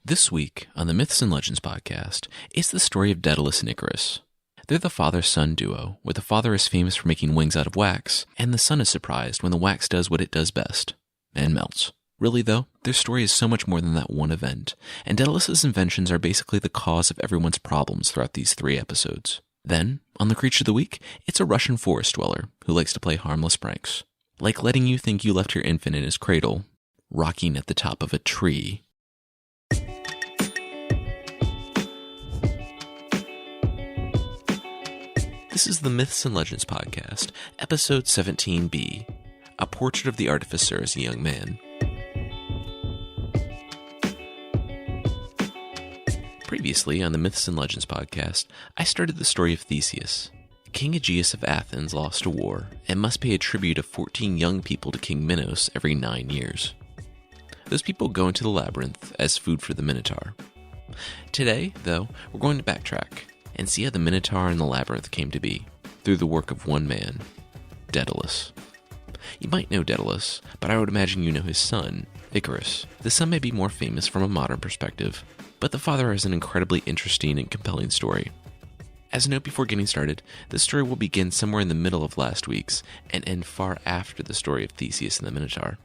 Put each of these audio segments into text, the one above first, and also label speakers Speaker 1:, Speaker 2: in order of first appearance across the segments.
Speaker 1: This week on the Myths and Legends podcast, it's the story of Daedalus and Icarus. They're the father-son duo, where the father is famous for making wings out of wax, and the son is surprised when the wax does what it does best, and melts. Really though, their story is so much more than that one event, and Daedalus's inventions are basically the cause of everyone's problems throughout these 3 episodes. Then, on the Creature of the Week, it's a Russian forest dweller who likes to play harmless pranks, like letting you think you left your infant in his cradle, rocking at the top of a tree. This is the Myths and Legends podcast, episode 17B, A Portrait of the Artificer as a Young Man. Previously on the Myths and Legends podcast, I started the story of Theseus. King Aegeus of Athens lost a war and must pay a tribute of 14 young people to King Minos every 9 years. Those people go into the labyrinth as food for the Minotaur. Today, though, we're going to backtrack and see how the Minotaur and the labyrinth came to be, through the work of one man, Daedalus. You might know Daedalus, but I would imagine you know his son, Icarus. The son may be more famous from a modern perspective, but the father has an incredibly interesting and compelling story. As a note before getting started, the story will begin somewhere in the middle of last week's, and end far after the story of Theseus and the Minotaur.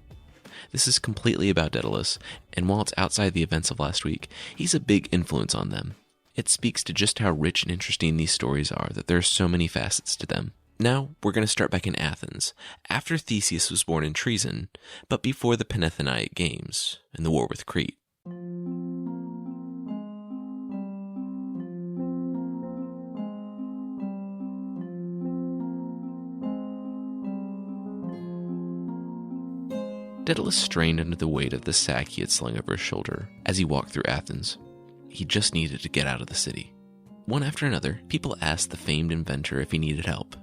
Speaker 1: This is completely about Daedalus, and while it's outside the events of last week, he's a big influence on them. It speaks to just how rich and interesting these stories are, that there are so many facets to them. Now, we're going to start back in Athens, after Theseus was born in treason, but before the Panathenaic Games and the war with Crete. Daedalus strained under the weight of the sack he had slung over his shoulder as he walked through Athens. He just needed to get out of the city. One after another, people asked the famed inventor if he needed help.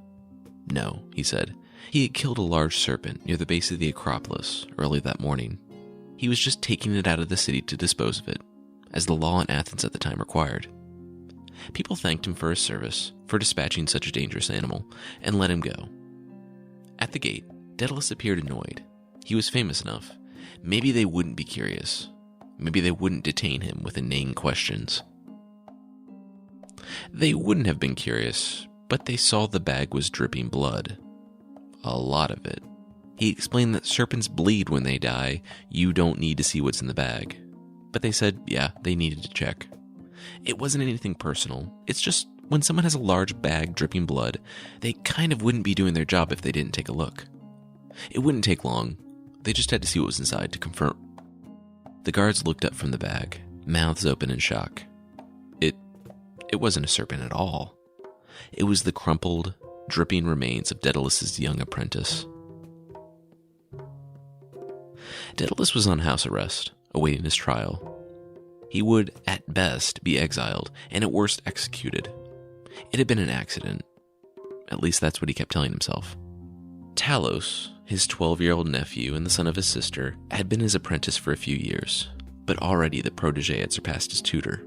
Speaker 1: No, he said. He had killed a large serpent near the base of the Acropolis early that morning. He was just taking it out of the city to dispose of it, as the law in Athens at the time required. People thanked him for his service, for dispatching such a dangerous animal, and let him go. At the gate, Daedalus appeared annoyed. He was famous enough. Maybe they wouldn't be curious. Maybe they wouldn't detain him with inane questions. They wouldn't have been curious, but they saw the bag was dripping blood. A lot of it. He explained that serpents bleed when they die. You don't need to see what's in the bag. But they said, yeah, they needed to check. It wasn't anything personal. It's just when someone has a large bag dripping blood, they kind of wouldn't be doing their job if they didn't take a look. It wouldn't take long. They just had to see what was inside to confirm. The guards looked up from the bag, mouths open in shock. It wasn't a serpent at all. It was the crumpled, dripping remains of Daedalus's young apprentice. Daedalus was on house arrest, awaiting his trial. He would, at best, be exiled, and at worst, executed. It had been an accident. At least that's what he kept telling himself. Talos, his 12-year-old nephew and the son of his sister, had been his apprentice for a few years, but already the protege had surpassed his tutor.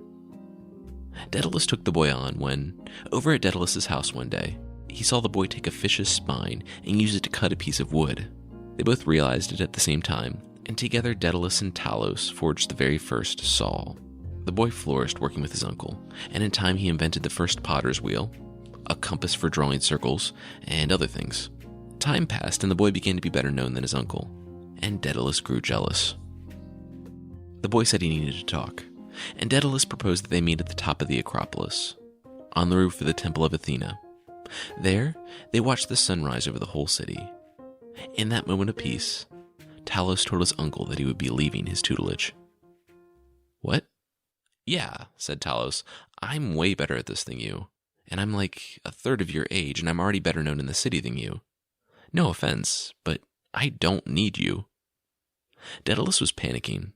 Speaker 1: Daedalus took the boy on when, over at Daedalus's house one day, he saw the boy take a fish's spine and use it to cut a piece of wood. They both realized it at the same time, and together Daedalus and Talos forged the very first saw. The boy flourished working with his uncle, and in time he invented the first potter's wheel, a compass for drawing circles, and other things. Time passed and the boy began to be better known than his uncle, and Daedalus grew jealous. The boy said he needed to talk, and Daedalus proposed that they meet at the top of the Acropolis, on the roof of the Temple of Athena. There, they watched the sun rise over the whole city. In that moment of peace, Talos told his uncle that he would be leaving his tutelage. What? Yeah, said Talos, I'm way better at this than you, and I'm like a third of your age, and I'm already better known in the city than you. No offense, but I don't need you. Daedalus was panicking.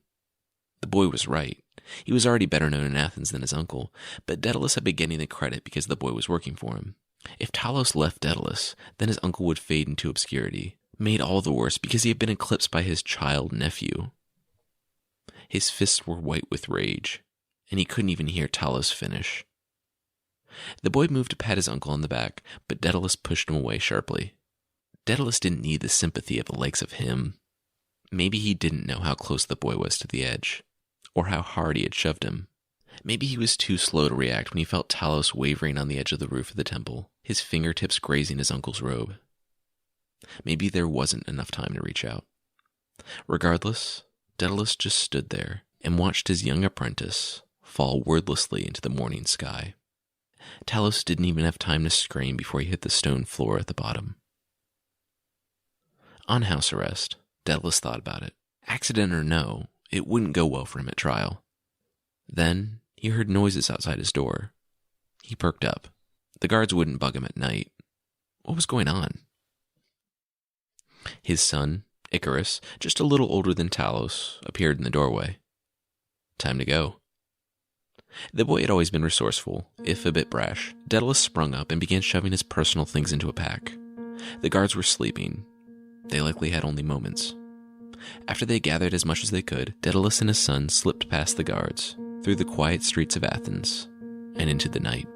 Speaker 1: The boy was right. He was already better known in Athens than his uncle, but Daedalus had been getting the credit because the boy was working for him. If Talos left Daedalus, then his uncle would fade into obscurity, made all the worse because he had been eclipsed by his child nephew. His fists were white with rage, and he couldn't even hear Talos finish. The boy moved to pat his uncle on the back, but Daedalus pushed him away sharply. Daedalus didn't need the sympathy of the likes of him. Maybe he didn't know how close the boy was to the edge. or how hard he had shoved him. Maybe he was too slow to react when he felt Talos wavering on the edge of the roof of the temple, his fingertips grazing his uncle's robe. Maybe there wasn't enough time to reach out. Regardless, Daedalus just stood there and watched his young apprentice fall wordlessly into the morning sky. Talos didn't even have time to scream before he hit the stone floor at the bottom. On house arrest, Daedalus thought about it. Accident or no, it wouldn't go well for him at trial. Then he heard noises outside his door. He perked up. The guards wouldn't bug him at night. What was going on? His son, Icarus, just a little older than Talos, appeared in the doorway. Time to go. The boy had always been resourceful, if a bit brash. Daedalus sprung up and began shoving his personal things into a pack. The guards were sleeping. They likely had only moments. After they gathered as much as they could, Daedalus and his son slipped past the guards, through the quiet streets of Athens, and into the night.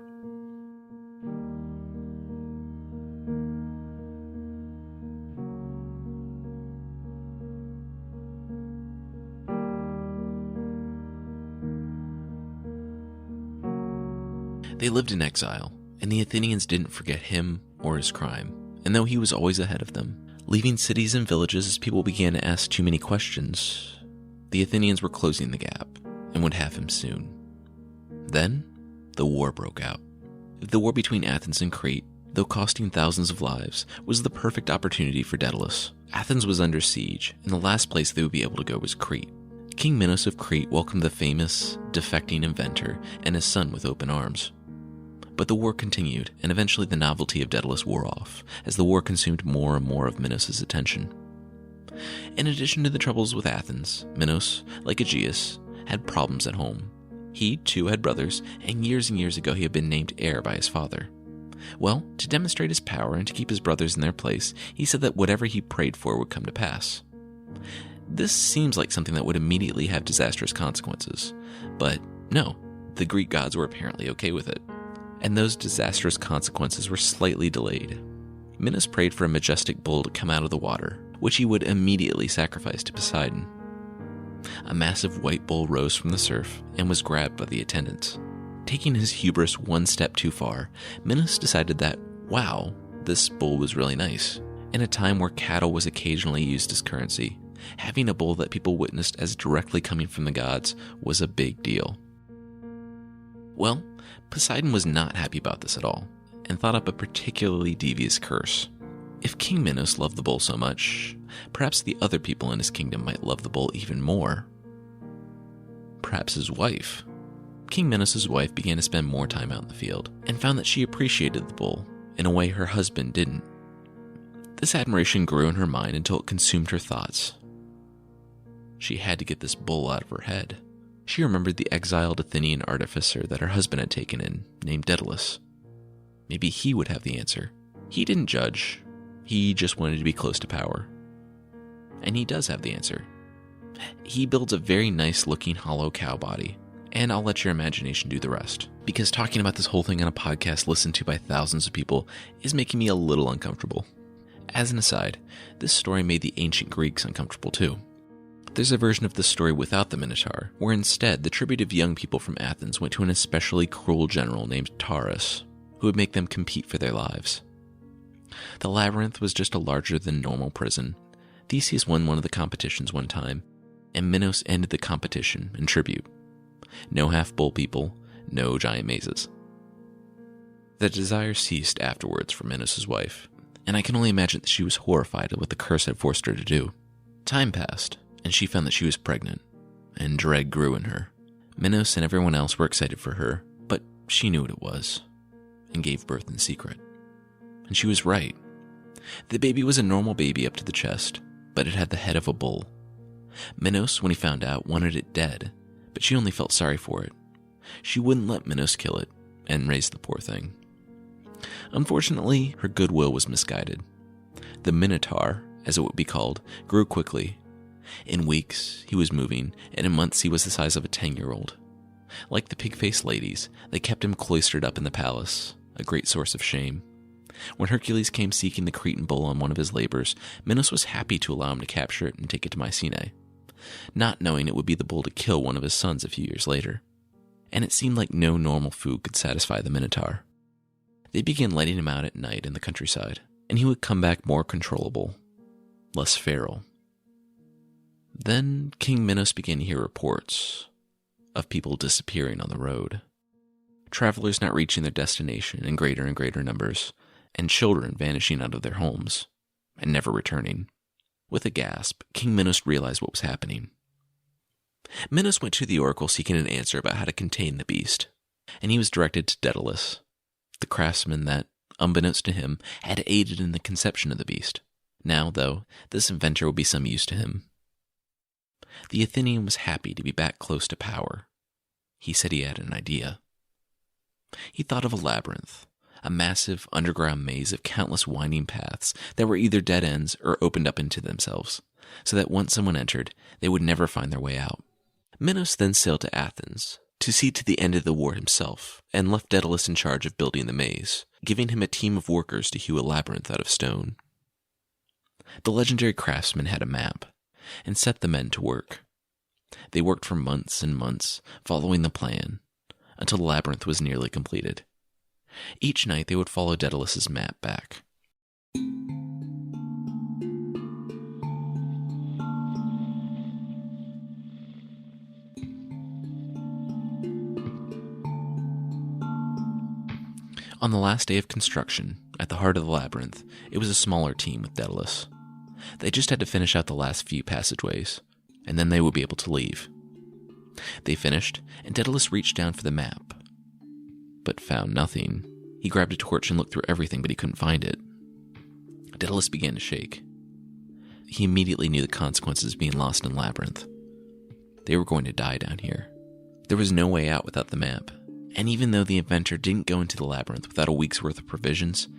Speaker 1: They lived in exile, and the Athenians didn't forget him or his crime, and though he was always ahead of them, leaving cities and villages as people began to ask too many questions, the Athenians were closing the gap, and would have him soon. Then, the war broke out. The war between Athens and Crete, though costing thousands of lives, was the perfect opportunity for Daedalus. Athens was under siege, and the last place they would be able to go was Crete. King Minos of Crete welcomed the famous, defecting inventor and his son with open arms. But the war continued, and eventually the novelty of Daedalus wore off, as the war consumed more and more of Minos' attention. In addition to the troubles with Athens, Minos, like Aegeus, had problems at home. He, too, had brothers, and years ago he had been named heir by his father. Well, to demonstrate his power and to keep his brothers in their place, he said that whatever he prayed for would come to pass. This seems like something that would immediately have disastrous consequences, but no, the Greek gods were apparently okay with it. And those disastrous consequences were slightly delayed. Minos prayed for a majestic bull to come out of the water, which he would immediately sacrifice to Poseidon. A massive white bull rose from the surf and was grabbed by the attendants. Taking his hubris one step too far, Minos decided that, wow, this bull was really nice. In a time where cattle was occasionally used as currency, having a bull that people witnessed as directly coming from the gods was a big deal. Well, Poseidon was not happy about this at all, and thought up a particularly devious curse. If King Minos loved the bull so much, perhaps the other people in his kingdom might love the bull even more. Perhaps his wife. King Minos' wife began to spend more time out in the field, and found that she appreciated the bull in a way her husband didn't. This admiration grew in her mind until it consumed her thoughts. She had to get this bull out of her head. She remembered the exiled Athenian artificer that her husband had taken in, named Daedalus. Maybe he would have the answer. He didn't judge. He just wanted to be close to power. And he does have the answer. He builds a very nice-looking hollow cow body, and I'll let your imagination do the rest, because talking about this whole thing on a podcast listened to by thousands of people is making me a little uncomfortable. As an aside, this story made the ancient Greeks uncomfortable too. There's a version of this story without the Minotaur, where instead the tribute of young people from Athens went to an especially cruel general named Taurus, who would make them compete for their lives. The labyrinth was just a larger than normal prison. Theseus won one of the competitions one time, and Minos ended the competition in tribute. No half-bull people, no giant mazes. The desire ceased afterwards for Minos' wife, and I can only imagine that she was horrified at what the curse had forced her to do. Time passed, and she found that she was pregnant, and dread grew in her. Minos and everyone else were excited for her, but she knew what it was, and gave birth in secret. And she was right. The baby was a normal baby up to the chest, but it had the head of a bull. Minos, when he found out, wanted it dead, but she only felt sorry for it. She wouldn't let Minos kill it, and raise the poor thing. Unfortunately, her goodwill was misguided. The Minotaur, as it would be called, grew quickly. In weeks, he was moving, and in months he was the size of a 10-year-old. Like the pig-faced ladies, they kept him cloistered up in the palace, a great source of shame. When Hercules came seeking the Cretan bull on one of his labors, Minos was happy to allow him to capture it and take it to Mycenae. not knowing it would be the Boul to kill one of his sons a few years later. And it seemed like no normal food could satisfy the Minotaur. They began letting him out at night in the countryside, and he would come back more controllable, less feral. Then King Minos began to hear reports of people disappearing on the road, travelers not reaching their destination in greater and greater numbers, and children vanishing out of their homes and never returning. With a gasp, King Minos realized what was happening. Minos went to the oracle seeking an answer about how to contain the beast, and he was directed to Daedalus, the craftsman that, unbeknownst to him, had aided in the conception of the beast. Now, though, this inventor would be some use to him. The Athenian was happy to be back close to power. He said he had an idea. He thought of a labyrinth, a massive underground maze of countless winding paths that were either dead ends or opened up into themselves, so that once someone entered, they would never find their way out. Minos then sailed to Athens to see to the end of the war himself, and left Daedalus in charge of building the maze, giving him a team of workers to hew a labyrinth out of stone. The legendary craftsman had a map, and set the men to work. They worked for months and months, following the plan, until the labyrinth was nearly completed. Each night they would follow Daedalus's map back. On the last day of construction, at the heart of the labyrinth, it was a smaller team with Daedalus. They just had to finish out the last few passageways, and then they would be able to leave. They finished, and Daedalus reached down for the map, but found nothing. He grabbed a torch and looked through everything, but he couldn't find it. Daedalus began to shake. He immediately knew the consequences of being lost in Labyrinth. They were going to die down here. There was no way out without the map, and even though the inventor didn't go into the labyrinth without a week's worth of provisions,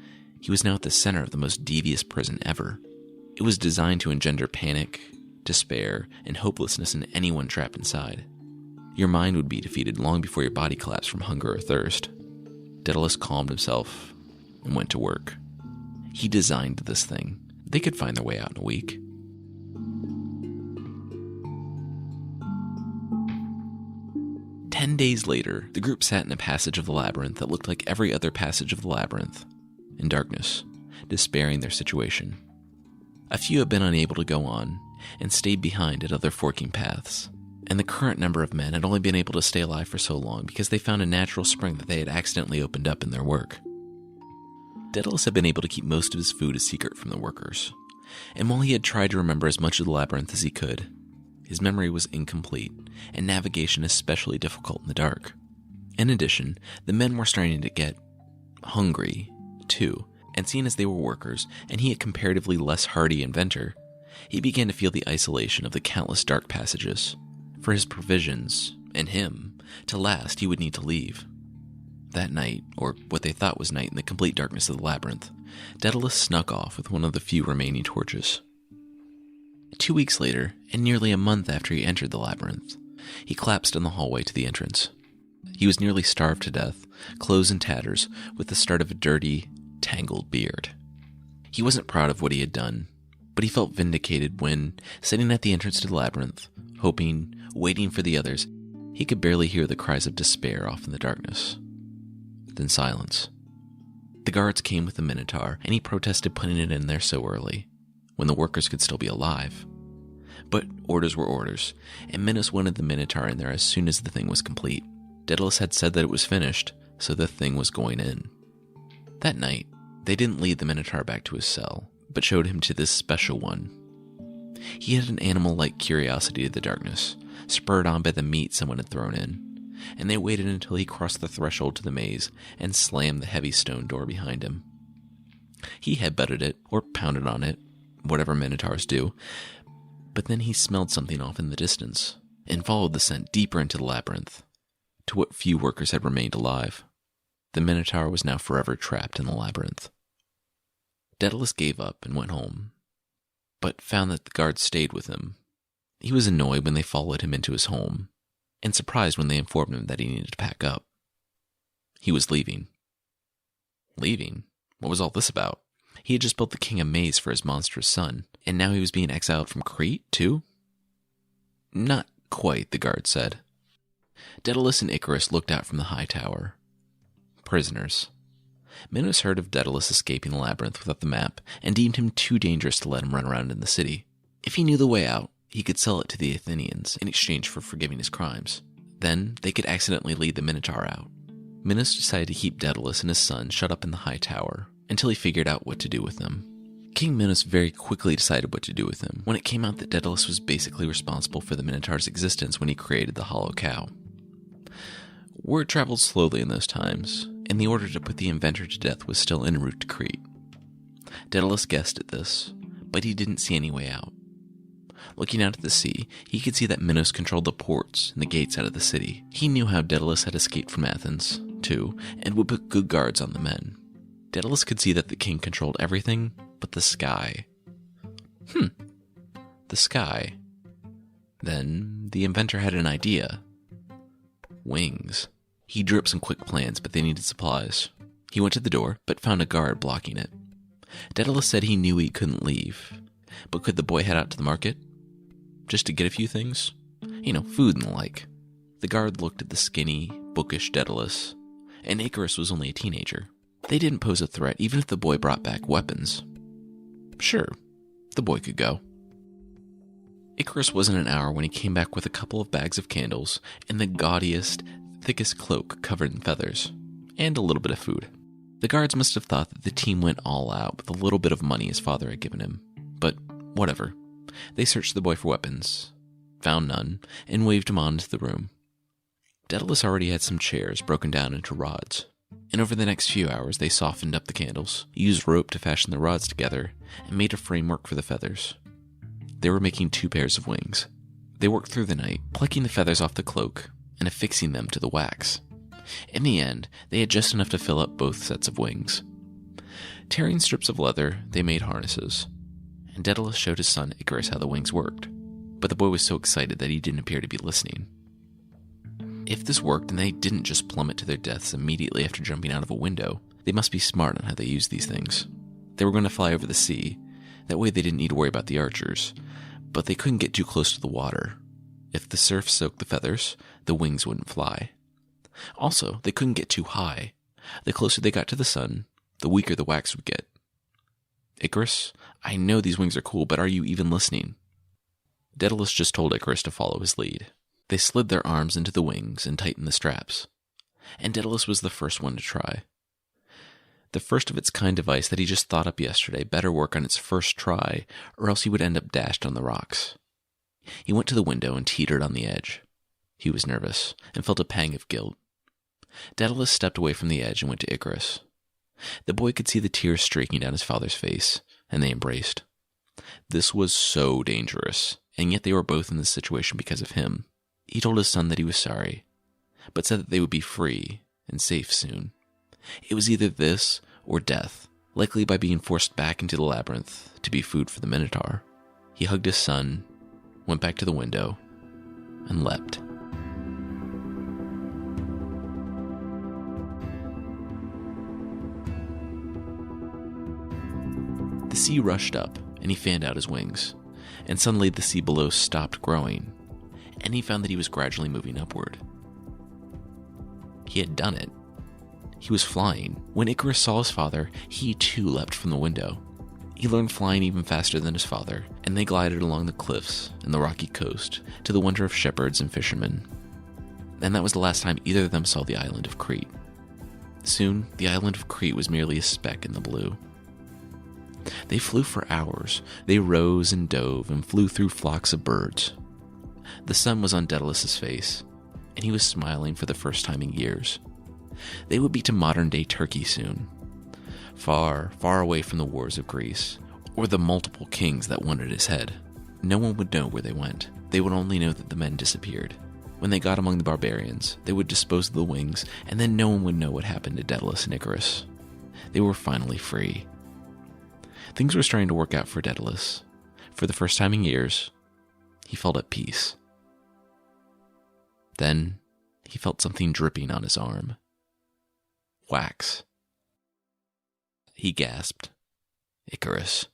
Speaker 1: he was now at the center of the most devious prison ever. It was designed to engender panic, despair, and hopelessness in anyone trapped inside. Your mind would be defeated long before your body collapsed from hunger or thirst. Daedalus calmed himself and went to work. He designed this thing. They could find their way out in a week. Days later, the group sat in a passage of the labyrinth that looked like every other passage of the labyrinth, in darkness, despairing their situation. A few had been unable to go on, and stayed behind at other forking paths, and the current number of men had only been able to stay alive for so long because they found a natural spring that they had accidentally opened up in their work. Daedalus had been able to keep most of his food a secret from the workers, and while he had tried to remember as much of the labyrinth as he could, his memory was incomplete, and navigation especially difficult in the dark. In addition, the men were starting to get hungry, too, and seeing as they were workers, and he a comparatively less hardy inventor, he began to feel the isolation of the countless dark passages. For his provisions, and him, to last, he would need to leave. That night, or what they thought was night in the complete darkness of the labyrinth, Daedalus snuck off with one of the few remaining torches. 2 weeks later, and nearly a month after he entered the labyrinth, he collapsed in the hallway to the entrance. He was nearly starved to death, clothes in tatters, with the start of a dirty, tangled beard. He wasn't proud of what he had done, but he felt vindicated when, sitting at the entrance to the labyrinth, hoping, waiting for the others, he could barely hear the cries of despair off in the darkness. Then silence. The guards came with the Minotaur, and he protested putting it in there so early, when the workers could still be alive. But orders were orders, and Minos wanted the Minotaur in there as soon as the thing was complete. Daedalus had said that it was finished, so the thing was going in. That night, they didn't lead the Minotaur back to his cell, but showed him to this special one. He had an animal-like curiosity to the darkness, spurred on by the meat someone had thrown in, and they waited until he crossed the threshold to the maze and slammed the heavy stone door behind him. He headbutted it, or pounded on it, whatever Minotaurs do, but then he smelled something off in the distance, and followed the scent deeper into the labyrinth, to what few workers had remained alive. The Minotaur was now forever trapped in the labyrinth. Daedalus gave up and went home, but found that the guards stayed with him. He was annoyed when they followed him into his home, and surprised when they informed him that he needed to pack up. He was leaving. Leaving? What was all this about? He had just built the king a maze for his monstrous son, and now he was being exiled from Crete, too? Not quite, the guard said. Daedalus and Icarus looked out from the high tower. Prisoners. Minos heard of Daedalus escaping the labyrinth without the map and deemed him too dangerous to let him run around in the city. If he knew the way out, he could sell it to the Athenians in exchange for forgiving his crimes. Then they could accidentally lead the Minotaur out. Minos decided to keep Daedalus and his son shut up in the high tower until he figured out what to do with them. King Minos very quickly decided what to do with him when it came out that Daedalus was basically responsible for the Minotaur's existence when he created the hollow cow. Word traveled slowly in those times, and the order to put the inventor to death was still en route to Crete. Daedalus guessed at this, but he didn't see any way out. Looking out at the sea, he could see that Minos controlled the ports and the gates out of the city. He knew how Daedalus had escaped from Athens, too, and would put good guards on the men. Daedalus could see that the king controlled everything but the sky. The sky. Then the inventor had an idea. Wings. He drew up some quick plans, but they needed supplies. He went to the door, but found a guard blocking it. Daedalus said he knew he couldn't leave, but could the boy head out to the market? Just to get a few things? Food and the like. The guard looked at the skinny, bookish Daedalus, and Icarus was only a teenager. They didn't pose a threat even if the boy brought back weapons. Sure, the boy could go. Icarus wasn't an hour when he came back with a couple of bags of candles and the gaudiest, thickest cloak covered in feathers, and a little bit of food. The guards must have thought that the team went all out with a little bit of money his father had given him, but whatever. They searched the boy for weapons, found none, and waved him on into the room. Daedalus already had some chairs broken down into rods, and over the next few hours they softened up the candles, used rope to fashion the rods together, and made a framework for the feathers. They were making 2 pairs of wings. They worked through the night, plucking the feathers off the cloak and affixing them to the wax. In the end, they had just enough to fill up both sets of wings. Tearing strips of leather, they made harnesses, and Daedalus showed his son Icarus how the wings worked, but the boy was so excited that he didn't appear to be listening. If this worked and they didn't just plummet to their deaths immediately after jumping out of a window, they must be smart on how they used these things. They were going to fly over the sea. That way they didn't need to worry about the archers, but they couldn't get too close to the water. If the surf soaked the feathers, the wings wouldn't fly. Also, they couldn't get too high. The closer they got to the sun, the weaker the wax would get. Icarus, I know these wings are cool, but are you even listening? Daedalus just told Icarus to follow his lead. They slid their arms into the wings and tightened the straps. And Daedalus was the first one to try. The first of its kind device that he just thought up yesterday better work on its first try, or else he would end up dashed on the rocks. He went to the window and teetered on the edge. He was nervous and felt a pang of guilt. Daedalus stepped away from the edge and went to Icarus. The boy could see the tears streaking down his father's face, and they embraced. This was so dangerous, and yet they were both in this situation because of him. He told his son that he was sorry, but said that they would be free and safe soon. It was either this or death, likely by being forced back into the labyrinth to be food for the Minotaur. He hugged his son, went back to the window, and leapt. The sea rushed up, and he fanned out his wings, and suddenly the sea below stopped growing, and he found that he was gradually moving upward. He had done it. He was flying. When Icarus saw his father, he too leapt from the window. He learned flying even faster than his father, and they glided along the cliffs and the rocky coast to the wonder of shepherds and fishermen. And that was the last time either of them saw the island of Crete. Soon, the island of Crete was merely a speck in the blue. They flew for hours. They rose and dove and flew through flocks of birds. The sun was on Daedalus's face, and he was smiling for the first time in years. They would be to modern-day Turkey soon, far, far away from the wars of Greece, or the multiple kings that wanted his head. No one would know where they went. They would only know that the men disappeared. When they got among the barbarians, they would dispose of the wings, and then no one would know what happened to Daedalus and Icarus. They were finally free. Things were starting to work out for Daedalus. For the first time in years, he felt at peace. Then, he felt something dripping on his arm. Wax. He gasped. Icarus.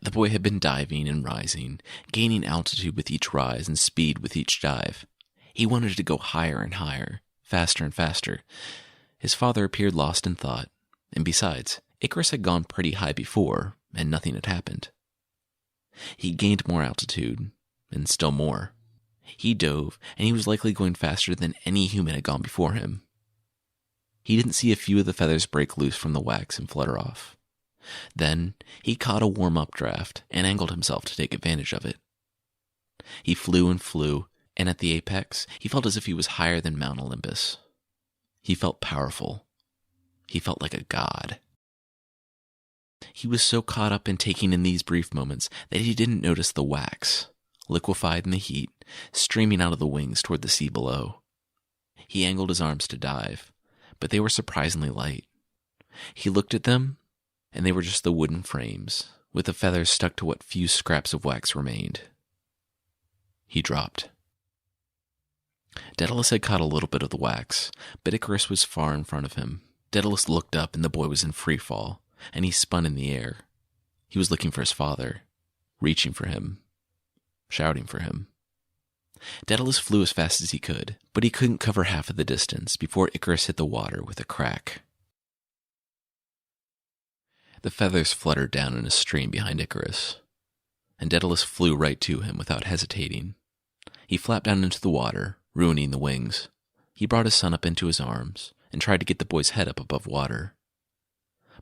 Speaker 1: The boy had been diving and rising, gaining altitude with each rise and speed with each dive. He wanted to go higher and higher, faster and faster. His father appeared lost in thought, and besides, Icarus had gone pretty high before, and nothing had happened. He gained more altitude, and still more. He dove, and he was likely going faster than any human had gone before him. He didn't see a few of the feathers break loose from the wax and flutter off. Then he caught a warm-up draft and angled himself to take advantage of it. He flew, and at the apex, he felt as if he was higher than Mount Olympus. He felt powerful. He felt like a god. He was so caught up in taking in these brief moments that he didn't notice the wax, liquefied in the heat, streaming out of the wings toward the sea below. He angled his arms to dive, but they were surprisingly light. He looked at them, and they were just the wooden frames, with the feathers stuck to what few scraps of wax remained. He dropped. Daedalus had caught a little bit of the wax, but Icarus was far in front of him. Daedalus looked up, and the boy was in free fall, and he spun in the air. He was looking for his father, reaching for him, shouting for him. Daedalus flew as fast as he could, but he couldn't cover half of the distance before Icarus hit the water with a crack. The feathers fluttered down in a stream behind Icarus, and Daedalus flew right to him without hesitating. He flapped down into the water, ruining the wings. He brought his son up into his arms and tried to get the boy's head up above water.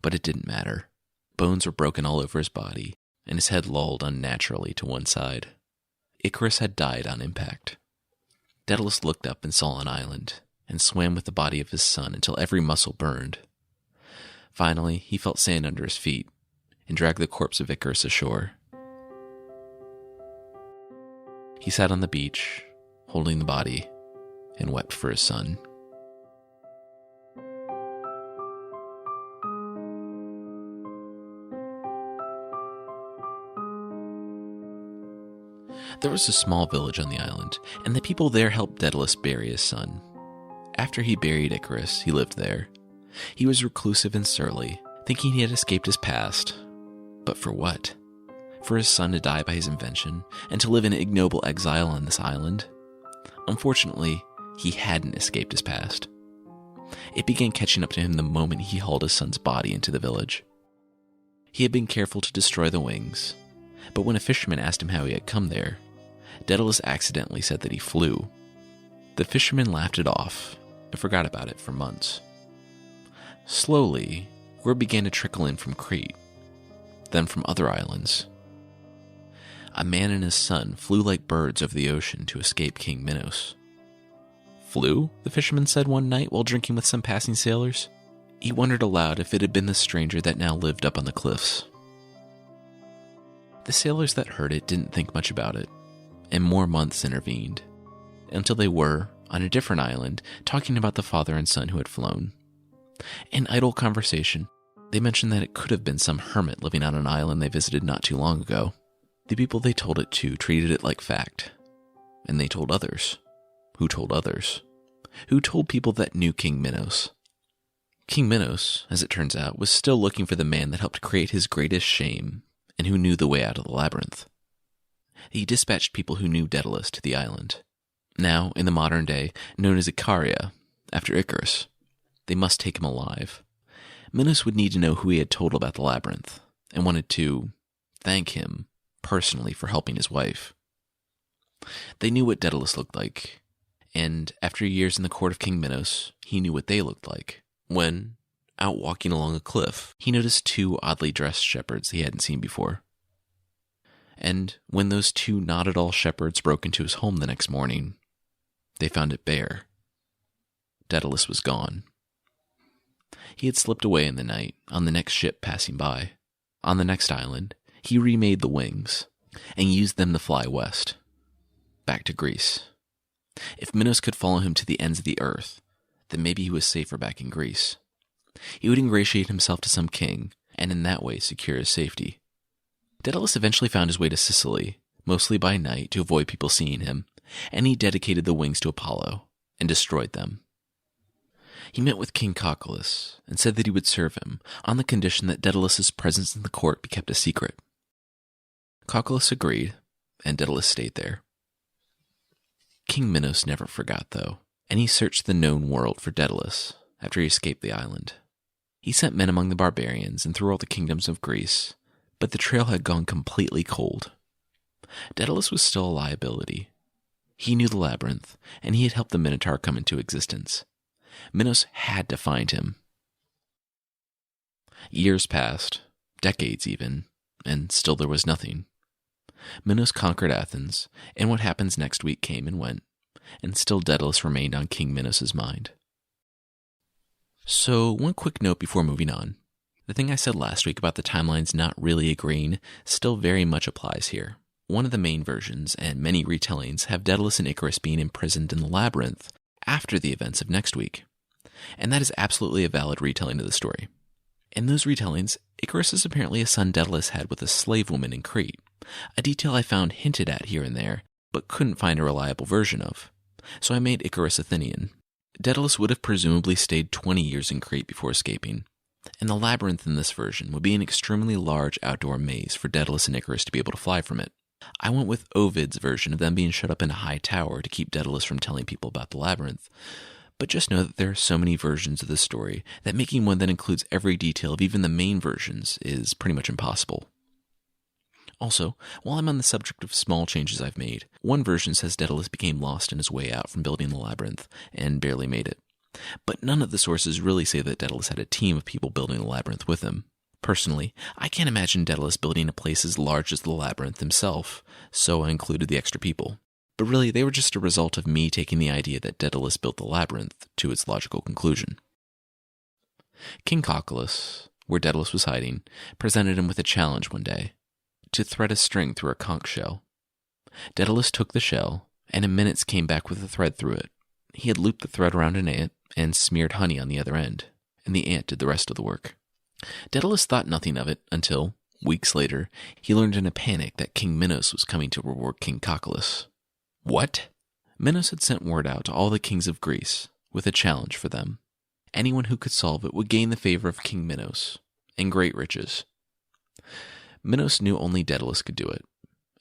Speaker 1: But it didn't matter. Bones were broken all over his body, and his head lolled unnaturally to one side. Icarus had died on impact. Daedalus looked up and saw an island, and swam with the body of his son until every muscle burned. Finally, he felt sand under his feet, and dragged the corpse of Icarus ashore. He sat on the beach, holding the body, and wept for his son. There was a small village on the island, and the people there helped Daedalus bury his son. After he buried Icarus, he lived there. He was reclusive and surly, thinking he had escaped his past. But for what? For his son to die by his invention, and to live in ignoble exile on this island? Unfortunately, he hadn't escaped his past. It began catching up to him the moment he hauled his son's body into the village. He had been careful to destroy the wings, but when a fisherman asked him how he had come there, Daedalus accidentally said that he flew. The fisherman laughed it off and forgot about it for months. Slowly, word began to trickle in from Crete, then from other islands. A man and his son flew like birds over the ocean to escape King Minos. Flew? The fisherman said one night while drinking with some passing sailors. He wondered aloud if it had been the stranger that now lived up on the cliffs. The sailors that heard it didn't think much about it, and more months intervened, until they were, on a different island, talking about the father and son who had flown. In idle conversation, they mentioned that it could have been some hermit living on an island they visited not too long ago. The people they told it to treated it like fact, and they told others. Who told others? Who told people that knew King Minos? King Minos, as it turns out, was still looking for the man that helped create his greatest shame, and who knew the way out of the labyrinth. He dispatched people who knew Daedalus to the island, now, in the modern day, known as Icaria, after Icarus. They must take him alive. Minos would need to know who he had told about the labyrinth, and wanted to thank him personally for helping his wife. They knew what Daedalus looked like, and after years in the court of King Minos, he knew what they looked like. When, out walking along a cliff, he noticed two oddly dressed shepherds he hadn't seen before. And when those two not-at-all shepherds broke into his home the next morning, they found it bare. Daedalus was gone. He had slipped away in the night, on the next ship passing by. On the next island, he remade the wings, and used them to fly west, back to Greece. If Minos could follow him to the ends of the earth, then maybe he was safer back in Greece. He would ingratiate himself to some king, and in that way secure his safety. Daedalus eventually found his way to Sicily, mostly by night to avoid people seeing him, and he dedicated the wings to Apollo, and destroyed them. He met with King Cocalus, and said that he would serve him, on the condition that Daedalus' presence in the court be kept a secret. Cocculus agreed, and Daedalus stayed there. King Minos never forgot, though, and he searched the known world for Daedalus after he escaped the island. He sent men among the barbarians and through all the kingdoms of Greece, but the trail had gone completely cold. Daedalus was still a liability. He knew the labyrinth, and he had helped the Minotaur come into existence. Minos had to find him. Years passed, decades even, and still there was nothing. Minos conquered Athens, and what happens next week came and went, and still Daedalus remained on King Minos' mind. So, one quick note before moving on. The thing I said last week about the timelines not really agreeing still very much applies here. One of the main versions, and many retellings, have Daedalus and Icarus being imprisoned in the labyrinth after the events of next week. And that is absolutely a valid retelling of the story. In those retellings, Icarus is apparently a son Daedalus had with a slave woman in Crete, a detail I found hinted at here and there, but couldn't find a reliable version of. So I made Icarus Athenian. Daedalus would have presumably stayed 20 years in Crete before escaping, and the labyrinth in this version would be an extremely large outdoor maze for Daedalus and Icarus to be able to fly from it. I went with Ovid's version of them being shut up in a high tower to keep Daedalus from telling people about the labyrinth, but just know that there are so many versions of the story that making one that includes every detail of even the main versions is pretty much impossible. Also, while I'm on the subject of small changes I've made, one version says Daedalus became lost in his way out from building the labyrinth and barely made it. But none of the sources really say that Daedalus had a team of people building the labyrinth with him. Personally, I can't imagine Daedalus building a place as large as the labyrinth himself, so I included the extra people. But really, they were just a result of me taking the idea that Daedalus built the labyrinth to its logical conclusion. King Cocculus, where Daedalus was hiding, presented him with a challenge one day: to thread a string through a conch shell. Daedalus took the shell, and in minutes came back with a thread through it. He had looped the thread around an ant, and smeared honey on the other end, and the ant did the rest of the work. Daedalus thought nothing of it until, weeks later, he learned in a panic that King Minos was coming to reward King Cocculus. What? Minos had sent word out to all the kings of Greece with a challenge for them. Anyone who could solve it would gain the favor of King Minos and great riches. Minos knew only Daedalus could do it,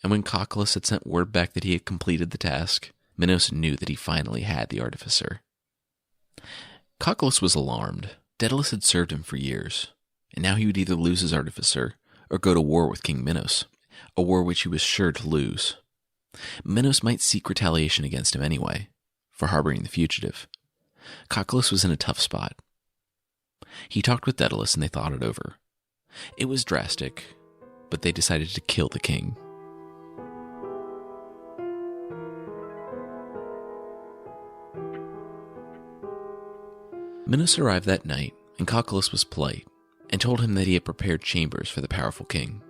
Speaker 1: and when Cocculus had sent word back that he had completed the task, Minos knew that he finally had the Artificer. Cocculus was alarmed. Daedalus had served him for years, and now he would either lose his Artificer or go to war with King Minos, a war which he was sure to lose. Minos might seek retaliation against him anyway, for harboring the fugitive. Cocculus was in a tough spot. He talked with Daedalus and they thought it over. It was drastic, but they decided to kill the king. Minos arrived that night, and Cocculus was polite, and told him that he had prepared chambers for the powerful king.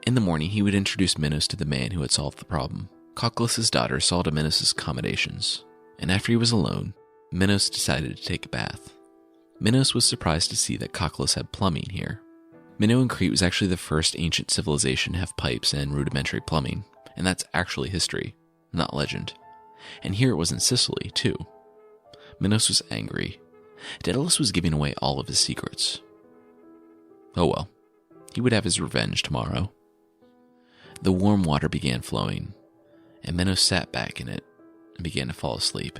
Speaker 1: In the morning, he would introduce Minos to the man who had solved the problem. Cocculus' daughter saw to Minos' accommodations, and after he was alone, Minos decided to take a bath. Minos was surprised to see that Cocculus had plumbing here. Minotaur in Crete was actually the first ancient civilization to have pipes and rudimentary plumbing, and that's actually history, not legend. And here it was in Sicily, too. Minos was angry. Daedalus was giving away all of his secrets. Oh well, he would have his revenge tomorrow. The warm water began flowing, and Minos sat back in it and began to fall asleep.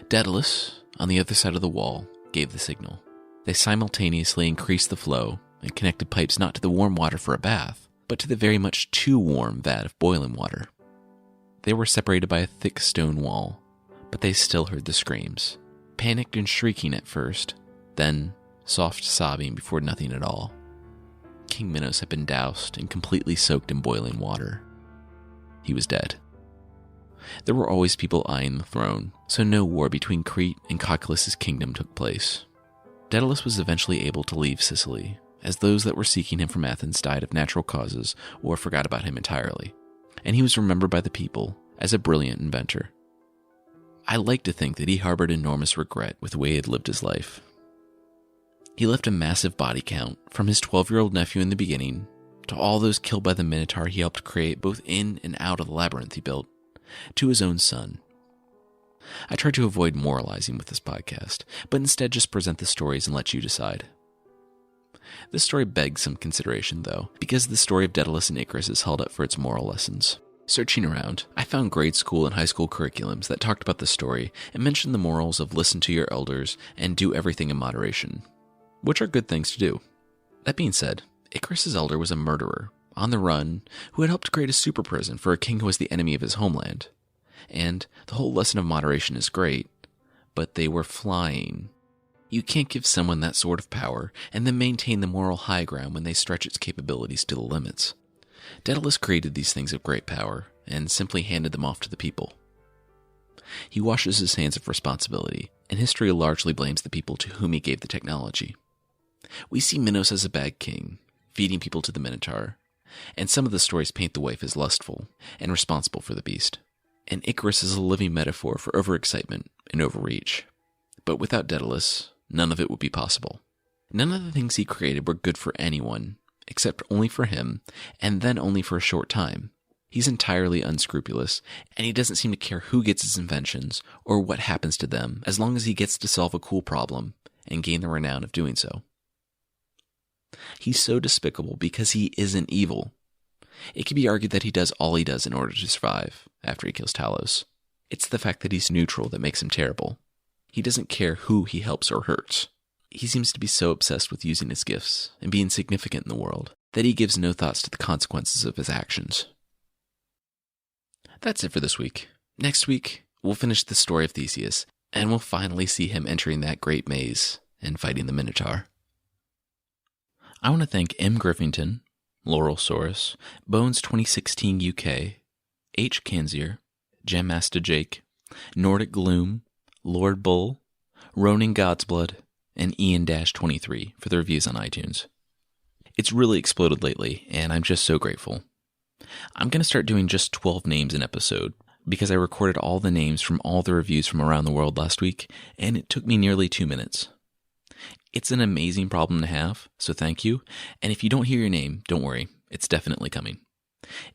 Speaker 1: Daedalus, on the other side of the wall, gave the signal. They simultaneously increased the flow and connected pipes not to the warm water for a bath, but to the very much too warm vat of boiling water. They were separated by a thick stone wall, but they still heard the screams. Panicked and shrieking at first, then soft sobbing before nothing at all. King Minos had been doused and completely soaked in boiling water. He was dead. There were always people eyeing the throne, so no war between Crete and Cocculus' kingdom took place. Daedalus was eventually able to leave Sicily, as those that were seeking him from Athens died of natural causes or forgot about him entirely, and he was remembered by the people as a brilliant inventor. I like to think that he harbored enormous regret with the way he had lived his life. He left a massive body count, from his 12-year-old nephew in the beginning, to all those killed by the Minotaur he helped create both in and out of the labyrinth he built, to his own son. I try to avoid moralizing with this podcast, but instead just present the stories and let you decide. This story begs some consideration, though, because the story of Daedalus and Icarus is held up for its moral lessons. Searching around, I found grade school and high school curriculums that talked about the story and mentioned the morals of listen to your elders and do everything in moderation, which are good things to do. That being said, Icarus' elder was a murderer, on the run, who had helped create a super prison for a king who was the enemy of his homeland. And the whole lesson of moderation is great, but they were flying. You can't give someone that sort of power and then maintain the moral high ground when they stretch its capabilities to the limits. Daedalus created these things of great power and simply handed them off to the people. He washes his hands of responsibility, and history largely blames the people to whom he gave the technology. We see Minos as a bad king, feeding people to the Minotaur, and some of the stories paint the wife as lustful and responsible for the beast. And Icarus is a living metaphor for overexcitement and overreach. But without Daedalus, none of it would be possible. None of the things he created were good for anyone, except only for him, and then only for a short time. He's entirely unscrupulous, and he doesn't seem to care who gets his inventions or what happens to them, as long as he gets to solve a cool problem and gain the renown of doing so. He's so despicable because he isn't evil. It can be argued that he does all he does in order to survive after he kills Talos. It's the fact that he's neutral that makes him terrible. He doesn't care who he helps or hurts. He seems to be so obsessed with using his gifts and being significant in the world that he gives no thoughts to the consequences of his actions. That's it for this week. Next week, we'll finish the story of Theseus, and we'll finally see him entering that great maze and fighting the Minotaur. I want to thank M. Griffington, Laurel Soros, Bones 2016 UK, H. Kanzier, Jammaster Jake, Nordic Gloom, Lord Boul, Ronin Godsblood, and Ian-23 for the reviews on iTunes. It's really exploded lately, and I'm just so grateful. I'm going to start doing just 12 names an episode, because I recorded all the names from all the reviews from around the world last week, and it took me nearly 2 minutes. It's an amazing problem to have, so thank you, and if you don't hear your name, don't worry, it's definitely coming.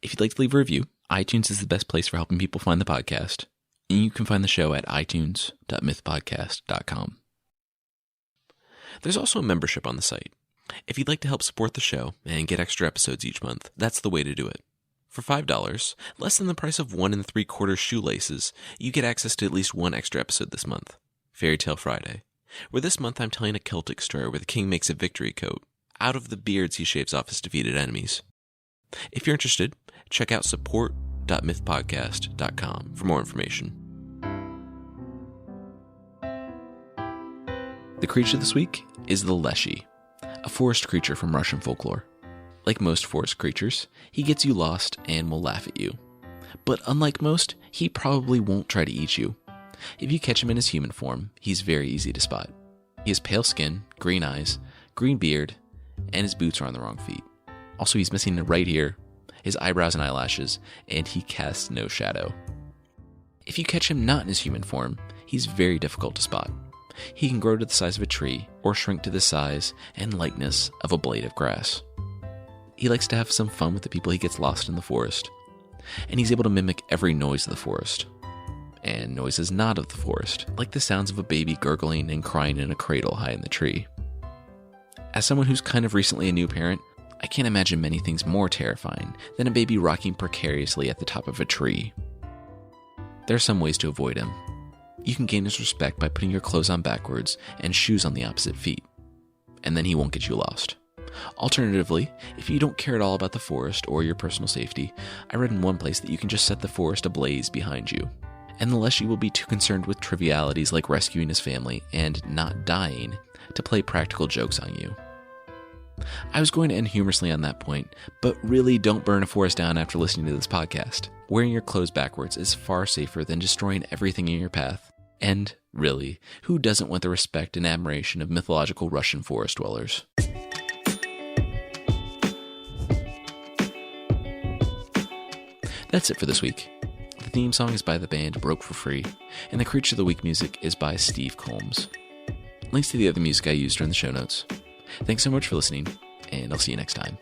Speaker 1: If you'd like to leave a review, iTunes is the best place for helping people find the podcast, and you can find the show at itunes.mythpodcast.com. There's also a membership on the site. If you'd like to help support the show and get extra episodes each month, that's the way to do it. For $5, less than the price of 1 3/4 shoelaces, you get access to at least one extra episode this month, Fairy Tale Friday, where this month I'm telling a Celtic story where the king makes a victory coat out of the beards he shaves off his defeated enemies. If you're interested, check out support.mythpodcast.com for more information. The creature this week is the Leshy, a forest creature from Russian folklore. Like most forest creatures, he gets you lost and will laugh at you. But unlike most, he probably won't try to eat you. If you catch him in his human form, he's very easy to spot. He has pale skin, green eyes, green beard, and his boots are on the wrong feet. Also, he's missing a right ear, his eyebrows and eyelashes, and he casts no shadow. If you catch him not in his human form, he's very difficult to spot. He can grow to the size of a tree or shrink to the size and likeness of a blade of grass. He likes to have some fun with the people he gets lost in the forest, and he's able to mimic every noise of the forest, and noises not of the forest, like the sounds of a baby gurgling and crying in a cradle high in the tree. As someone who's kind of recently a new parent, I can't imagine many things more terrifying than a baby rocking precariously at the top of a tree. There are some ways to avoid him. You can gain his respect by putting your clothes on backwards and shoes on the opposite feet, and then he won't get you lost. Alternatively, if you don't care at all about the forest or your personal safety, I read in one place that you can just set the forest ablaze behind you, and the Leshy will be too concerned with trivialities like rescuing his family and not dying to play practical jokes on you. I was going to end humorously on that point, but really don't burn a forest down after listening to this podcast. Wearing your clothes backwards is far safer than destroying everything in your path. And, really, who doesn't want the respect and admiration of mythological Russian forest dwellers? That's it for this week. The theme song is by the band Broke for Free, and the Creature of the Week music is by Steve Combs. Links to the other music I used are in the show notes. Thanks so much for listening, and I'll see you next time.